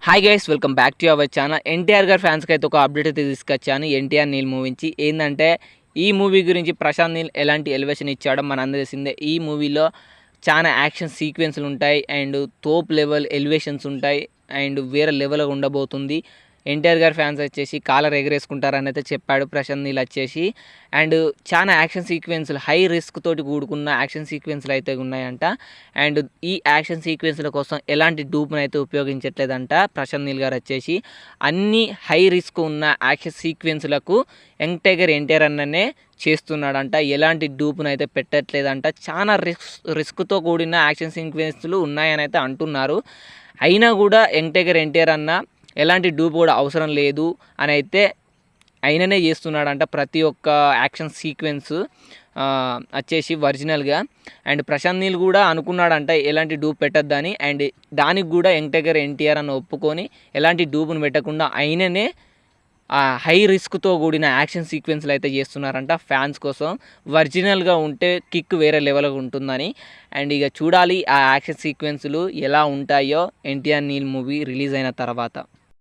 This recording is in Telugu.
Hi guys, welcome back to our channel. NTR గారి ఫ్యాన్స్కి అయితే ఒక అప్డేట్ అయితే తీసుకొచ్చాను. ఎన్టీఆర్ నీల్ మూవీ నుంచి ఏంటంటే, ఈ మూవీ గురించి ప్రశాంత్ నీల్ ఎలాంటి ఎలివేషన్ ఇచ్చాడో మన అందరికీ తెలిసిందే. ఈ మూవీలో చాలా యాక్షన్ సీక్వెన్స్లు ఉంటాయి అండ్ తోప్ లెవెల్ ఎలివేషన్స్ ఉంటాయి అండ్ వేరే లెవెల్గా ఉండబోతుంది. ఎన్టీఆర్ గారి ఫ్యాన్స్ వచ్చేసి కాలర్ ఎగరేసుకుంటారని అయితే చెప్పాడు ప్రశాంత్ నీల్ వచ్చేసి. అండ్ చాలా యాక్షన్ సీక్వెన్స్లు, హై రిస్క్ తోటి కూడుకున్న యాక్షన్ సీక్వెన్స్లు అయితే ఉన్నాయంట. అండ్ ఈ యాక్షన్ సీక్వెన్స్ల కోసం ఎలాంటి డూప్ని అయితే ఉపయోగించట్లేదంట ప్రశాంత్ నీల్ గారు వచ్చేసి. అన్ని హై రిస్క్ ఉన్న యాక్షన్ సీక్వెన్స్లకు యంగ్ టైగర్ ఎన్టీఆర్ అన్ననే చేస్తున్నాడంట. ఎలాంటి డూప్ను అయితే పెట్టట్లేదంట. చాలా రిస్క్తో కూడిన యాక్షన్ సీక్వెన్స్లు ఉన్నాయని అయితే అంటున్నారు. అయినా కూడా యంగ్ టైగర్ ఎన్టీఆర్ అన్న ఎలాంటి డూప్ కూడా అవసరం లేదు అని అయితే ఆయననే చేస్తున్నాడంట ప్రతి ఒక్క యాక్షన్ సీక్వెన్స్ వచ్చేసి ఒరిజినల్గా. అండ్ ప్రశాంత్ నీల్ కూడా అనుకున్నాడంట ఎలాంటి డూప్ పెట్టద్దని. అండ్ దానికి కూడా యంగ్ టైగర్ ఎన్టీఆర్ అని ఒప్పుకొని ఎలాంటి డూప్ను పెట్టకుండా ఆయననే హై రిస్క్తో కూడిన యాక్షన్ సీక్వెన్స్లు అయితే చేస్తున్నారంట ఫ్యాన్స్ కోసం. ఒరిజినల్గా ఉంటే కిక్ వేరే లెవెల్గా ఉంటుందని. అండ్ ఇక చూడాలి ఆ యాక్షన్ సీక్వెన్స్లు ఎలా ఉంటాయో ఎన్టీఆర్ నీల్ మూవీ రిలీజ్ అయిన తర్వాత.